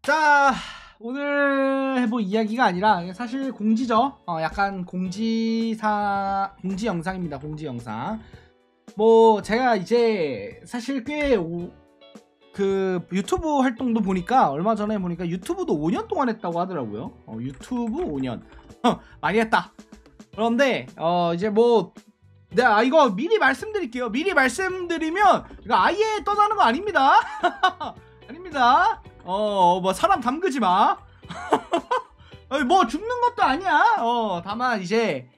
자, 오늘 해볼 이야기가 아니라 사실 공지죠. 약간 공지 영상입니다. 공지 영상. 뭐 제가 이제 사실 꽤 그 유튜브 활동도 보니까 얼마 전에 보니까 유튜브도 5년 동안 했다고 하더라고요. 유튜브 5년 많이 했다. 그런데 이제 뭐 내가 이거 미리 말씀드릴게요. 미리 말씀드리면 이거 아예 떠나는 거 아닙니다. 아닙니다. 뭐 사람 담그지 마. 뭐 죽는 것도 아니야. 다만 이제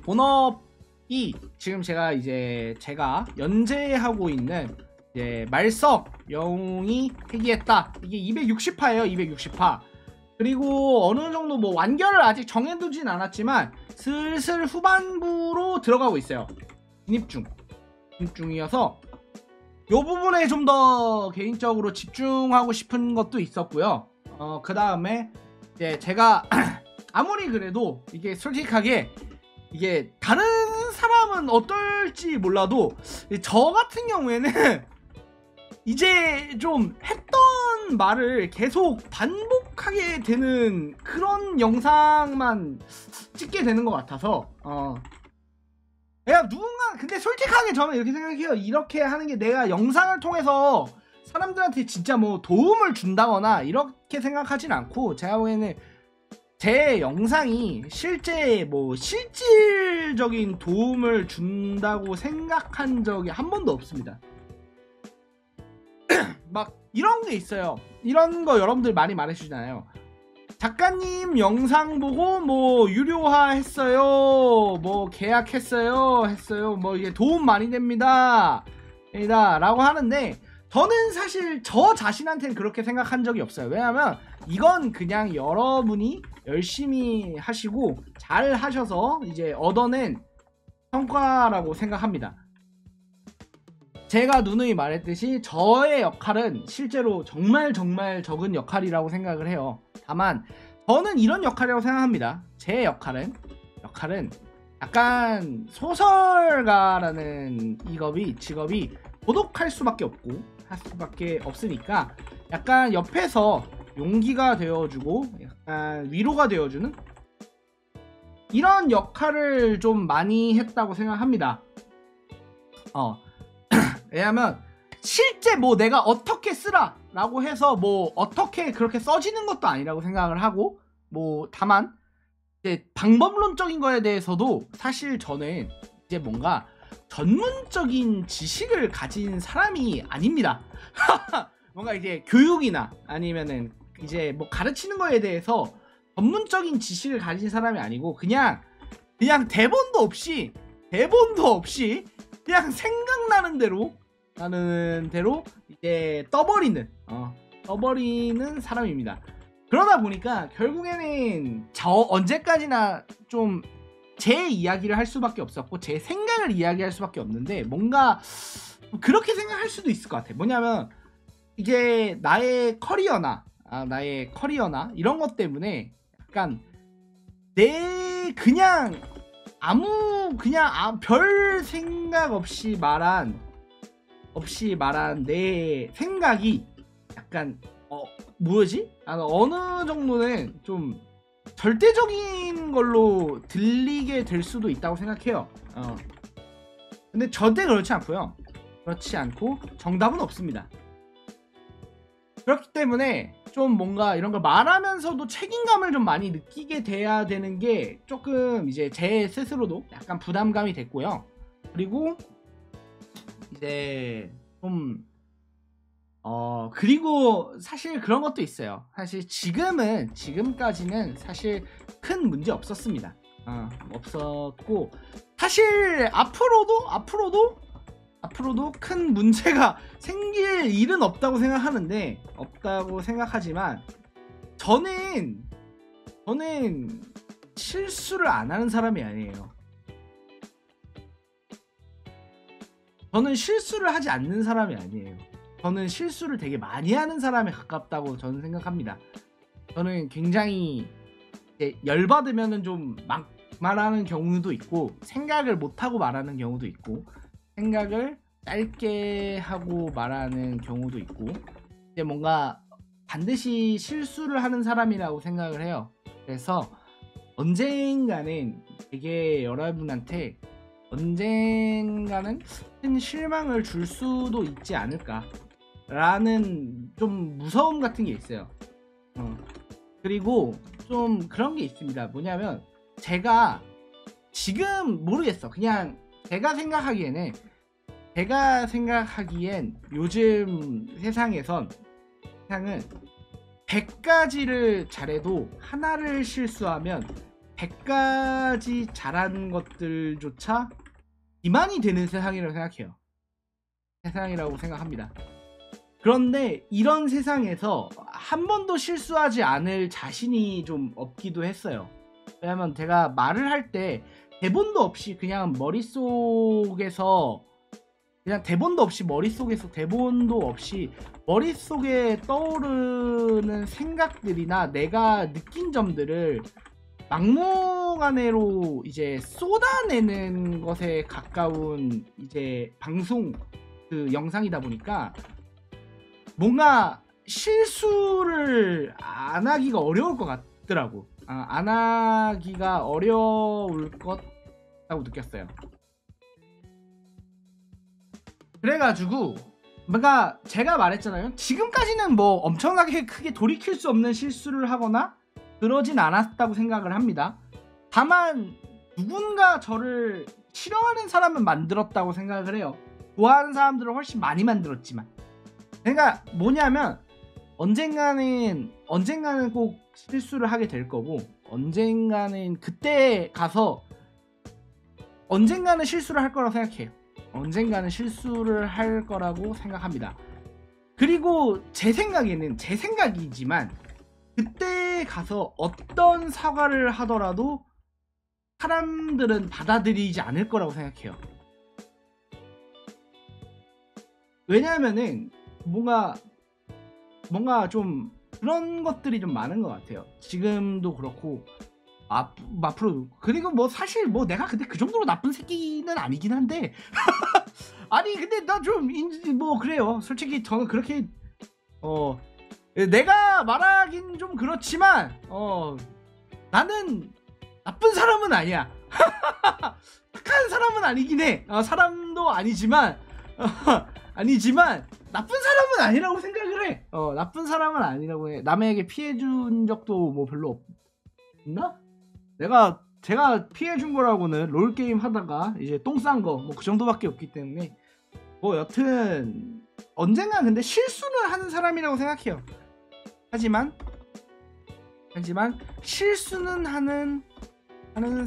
본업이 지금 제가 연재하고 있는 이제 말석 영웅이 회귀했다. 이게 260화예요. 260화. 그리고 어느 정도 뭐 완결을 아직 정해두진 않았지만 슬슬 후반부로 들어가고 있어요. 진입 중이어서 요 부분에 좀 더 개인적으로 집중하고 싶은 것도 있었고요. 그 다음에 이제 제가 아무리 그래도 이게 솔직하게 이게 다른 사람은 어떨지 몰라도 저 같은 경우에는 이제 좀 했던 말을 계속 반복하게 되는 그런 영상만 찍게 되는 것 같아서 근데 솔직하게 저는 이렇게 생각해요. 이렇게 하는 게 내가 영상을 통해서 사람들한테 진짜 뭐 도움을 준다거나 이렇게 생각하진 않고, 제가 보기에는 제 영상이 실제 뭐 실질적인 도움을 준다고 생각한 적이 한 번도 없습니다. 막 이런 게 있어요. 이런 거 여러분들 많이 말해주잖아요. 작가님 영상 보고 뭐 유료화 했어요, 뭐 계약했어요, 뭐 이게 도움 많이 됩니다 라고 하는데, 저는 사실 저 자신한테는 그렇게 생각한 적이 없어요. 왜냐면 이건 그냥 여러분이 열심히 하시고 잘 하셔서 이제 얻어낸 성과라고 생각합니다. 제가 누누이 말했듯이 저의 역할은 실제로 정말 적은 역할이라고 생각을 해요. 다만 저는 이런 역할이라고 생각합니다. 제 역할은 약간 소설가라는 직업이 고독할 수밖에 없으니까 약간 옆에서 용기가 되어주고 약간 위로가 되어주는 이런 역할을 좀 많이 했다고 생각합니다. 왜냐면 실제 뭐 내가 어떻게 쓰라 라고 해서 뭐 어떻게 그렇게 써지는 것도 아니라고 생각을 하고, 뭐 다만 이제 방법론적인 거에 대해서도 사실 저는 이제 뭔가 전문적인 지식을 가진 사람이 아닙니다. 뭔가 이제 교육이나 아니면은 이제 뭐 가르치는 거에 대해서 전문적인 지식을 가진 사람이 아니고 그냥 대본도 없이 그냥 생각나는 대로 이제 떠버리는 사람입니다. 그러다 보니까 결국에는 언제까지나 좀 제 이야기를 할 수밖에 없었고 제 생각을 이야기할 수밖에 없는데, 뭔가 그렇게 생각할 수도 있을 것 같아. 뭐냐면 이게 나의 커리어나 이런 것 때문에 약간 그냥 별 생각 없이 말한 내 생각이 약간 어느 정도는 좀 절대적인 걸로 들리게 될 수도 있다고 생각해요. 근데 절대 그렇지 않고 정답은 없습니다. 그렇기 때문에 좀 뭔가 이런 걸 말하면서도 책임감을 좀 많이 느끼게 돼야 되는 게 조금 이제 제 스스로도 약간 부담감이 됐고요. 그리고 이제 좀 그리고 사실 그런 것도 있어요. 사실 지금까지는 사실 큰 문제 없었습니다. 없었고, 사실 앞으로도 큰 문제가 생길 일은 없다고 생각하지만 저는 실수를 안 하는 사람이 아니에요. 저는 실수를 하지 않는 사람이 아니에요. 저는 실수를 되게 많이 하는 사람에 가깝다고 저는 생각합니다. 저는 굉장히 열받으면은 좀 막 말하는 경우도 있고, 생각을 못하고 말하는 경우도 있고, 생각을 짧게 하고 말하는 경우도 있고, 이제 뭔가 반드시 실수를 하는 사람이라고 생각을 해요. 그래서 언젠가는 되게 여러분한테 언젠가는 큰 실망을 줄 수도 있지 않을까 라는 좀 무서움 같은 게 있어요. 그리고 좀 그런 게 있습니다. 뭐냐면 제가 지금 모르겠어. 그냥 제가 생각하기엔 요즘 세상은 100가지를 잘해도 하나를 실수하면 100가지 잘한 것들조차 기만이 되는 세상이라고 생각합니다. 그런데 이런 세상에서 한 번도 실수하지 않을 자신이 좀 없기도 했어요. 왜냐면 제가 말을 할 때 대본도 없이 그냥 머릿속에서 머릿속에 떠오르는 생각들이나 내가 느낀 점들을 막무가내로 이제 쏟아내는 것에 가까운 이제 방송 그 영상이다 보니까 뭔가 실수를 안 하기가 어려울 것 같더라고. 안 하기가 어려울 것라고 느꼈어요. 그래가지고 뭔가 제가 말했잖아요. 지금까지는 뭐 엄청나게 크게 돌이킬 수 없는 실수를 하거나 그러진 않았다고 생각을 합니다. 다만 누군가 저를 싫어하는 사람은 만들었다고 생각을 해요. 좋아하는 사람들을 훨씬 많이 만들었지만, 그러니까 뭐냐면 언젠가는 꼭 실수를 하게 될 거고, 언젠가는 그때 가서 언젠가는 실수를 할 거라고 생각해요. 언젠가는 실수를 할 거라고 생각합니다. 그리고 제 생각이지만 그때 가서 어떤 사과를 하더라도 사람들은 받아들이지 않을 거라고 생각해요. 왜냐하면은 뭔가 좀 그런 것들이 좀 많은 것 같아요. 지금도 그렇고 앞으로. 그리고 뭐 사실 뭐 내가 근데 그 정도로 나쁜 새끼는 아니긴 한데 아니 근데 나 좀 뭐 그래요. 솔직히 저는 그렇게 내가 말하긴 좀 그렇지만 나는 나쁜 사람은 아니야. 착한 사람은 아니긴 해. 사람도 아니지만 나쁜 사람은 아니라고 생각을 해. 나쁜 사람은 아니라고 해. 남에게 피해준 적도 뭐 별로 없나? 제가 피해준 거라고는 롤게임 하다가 이제 똥 싼 거 뭐 그 정도밖에 없기 때문에 뭐 여튼 언젠가 근데 실수는 하는 사람이라고 생각해요. 하지만 실수는 하는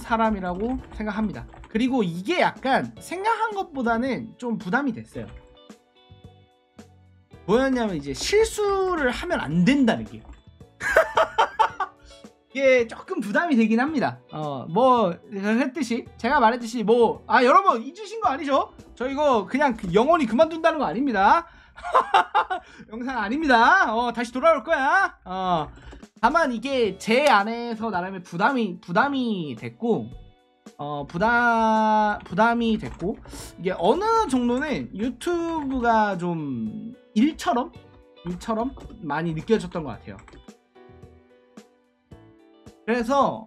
사람이라고 생각합니다. 그리고 이게 약간 생각한 것보다는 좀 부담이 됐어요. 뭐였냐면 이제 실수를 하면 안 된다는 게 이게 조금 부담이 되긴 합니다. 뭐 제가 말했듯이 뭐 여러분 잊으신 거 아니죠? 저 이거 그냥 영원히 그만둔다는 거 아닙니다. 영상 아닙니다. 다시 돌아올 거야. 다만 이게 제 안에서 나름의 부담이 됐고 부담이 됐고 이게 어느 정도는 유튜브가 좀 일처럼 많이 느껴졌던 것 같아요. 그래서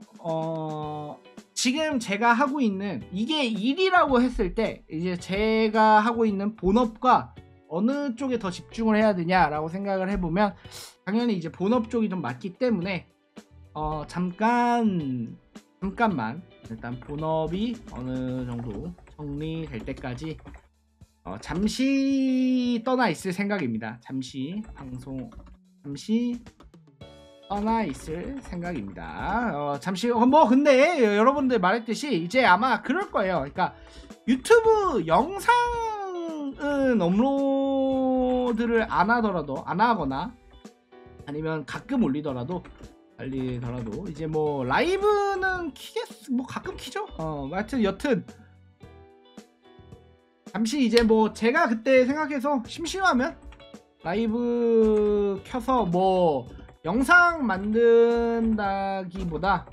지금 제가 하고 있는 이게 일이라고 했을 때 이제 제가 하고 있는 본업과 어느 쪽에 더 집중을 해야 되냐라고 생각을 해보면 당연히 이제 본업 쪽이 좀 맞기 때문에 잠깐만 일단 본업이 어느 정도 정리될 때까지 잠시 떠나 있을 생각입니다. 잠시 떠나 있을 생각입니다. 잠시 뭐 근데 여러분들 말했듯이 이제 아마 그럴 거예요. 그러니까 유튜브 영상은 업로드를 안 하거나 아니면 가끔 올리더라도 이제 뭐 라이브는 뭐 가끔 키죠. 여튼 잠시 이제 뭐 제가 그때 생각해서 심심하면 라이브 켜서 뭐 영상 만든다기보다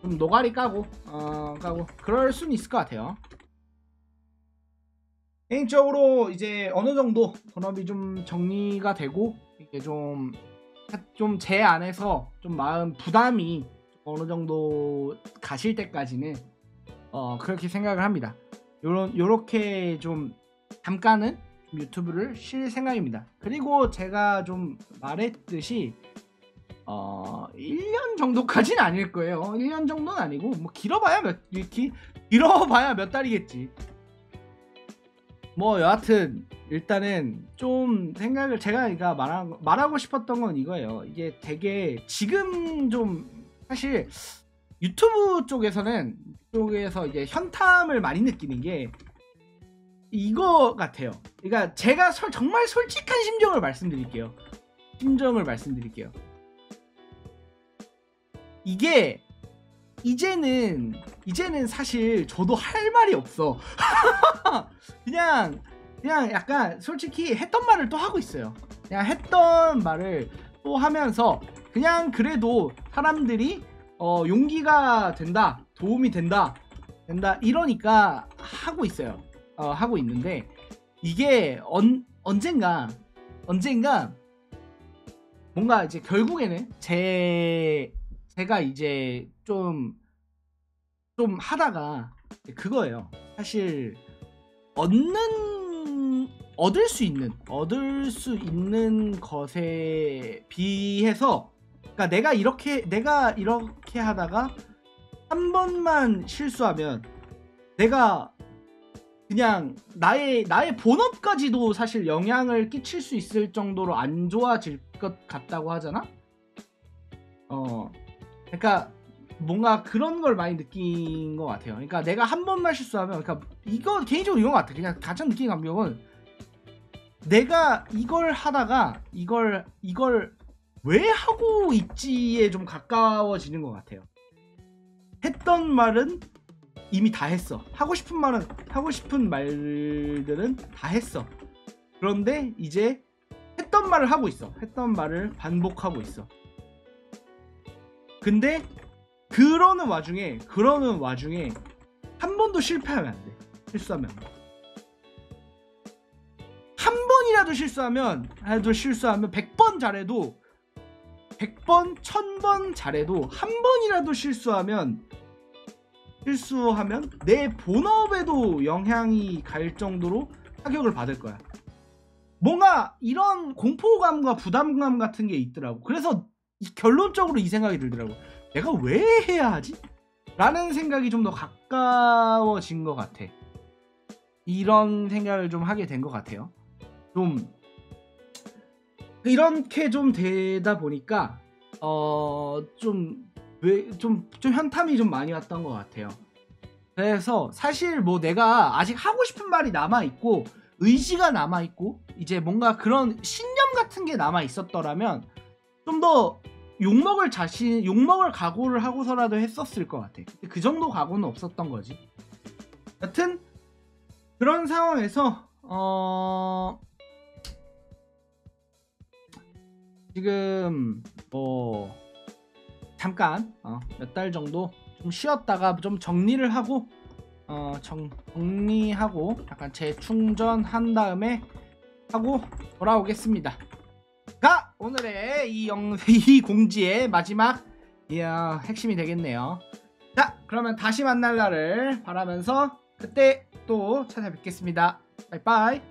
좀 노가리 까고 그럴 수는 있을 것 같아요. 개인적으로 이제 어느 정도 본업이 좀 정리가 되고 이게 좀 제 안에서 좀 마음 부담이 어느 정도 가실 때까지는 그렇게 생각을 합니다. 요렇게 좀 잠깐은 유튜브를 쉴 생각입니다. 그리고 제가 좀 말했듯이 1년 정도까지는 아닐 거예요. 1년 정도는 아니고 뭐 길어봐야 몇 달이겠지. 뭐 여하튼 일단은 좀 생각을 제가 말하고 싶었던 건 이거예요. 이게 되게 지금 좀 사실 유튜브 쪽에서 이제 현탐을 많이 느끼는 게 이거 같아요. 그러니까 제가 정말 솔직한 심정을 말씀드릴게요. 이게 이제는 사실 저도 할 말이 없어. 그냥 약간 솔직히 했던 말을 또 하고 있어요. 그냥 했던 말을 또 하면서 그냥 그래도 사람들이 용기가 된다, 도움이 된다 이러니까 하고 있어요. 하고 있는데 이게 언젠가 뭔가 이제 결국에는 제가 이제 좀 하다가 그거예요. 사실 얻을 수 있는 것에 비해서, 그러니까 내가 이렇게 하다가 한 번만 실수하면 내가 그냥 나의 본업까지도 사실 영향을 끼칠 수 있을 정도로 안 좋아질 것 같다고 하잖아. 그러니까 뭔가 그런 걸 많이 느낀 것 같아요. 그러니까 내가 한 번만 실수하면, 그러니까 이거 개인적으로 이건 것 같아. 그냥 가장 느낀 감정은 내가 이걸 하다가 이걸 왜 하고 있지에 좀 가까워지는 것 같아요. 했던 말은 이미 다 했어. 하고 싶은 말들은 다 했어. 그런데 이제 했던 말을 하고 있어. 했던 말을 반복하고 있어. 근데 그러는 와중에 한 번도 실패하면 안 돼. 실수하면 한 번이라도 실수하면 100번 잘해도 100번 1000번 잘해도 한 번이라도 실수하면 내 본업에도 영향이 갈 정도로 타격을 받을 거야. 뭔가 이런 공포감과 부담감 같은 게 있더라고. 그래서 결론적으로 이 생각이 들더라고. 내가 왜 해야 하지? 라는 생각이 좀 더 가까워진 것 같아. 이런 생각을 좀 하게 된 것 같아요. 좀 이렇게 좀 되다 보니까 좀 현탐이 좀 많이 왔던 것 같아요. 그래서 사실 뭐 내가 아직 하고 싶은 말이 남아있고 의지가 남아있고 이제 뭔가 그런 신념 같은 게 남아있었더라면 좀 더 욕먹을 각오를 하고서라도 했었을 것 같아. 그 정도 각오는 없었던 거지. 여튼 그런 상황에서 지금 뭐 잠깐 몇 달 정도 좀 쉬었다가 좀 정리를 하고 정리하고 약간 재충전한 다음에 하고 돌아오겠습니다. 가 오늘의 이 공지의 마지막 핵심이 되겠네요. 자, 그러면 다시 만날 날을 바라면서 그때 또 찾아뵙겠습니다. 빠이빠이.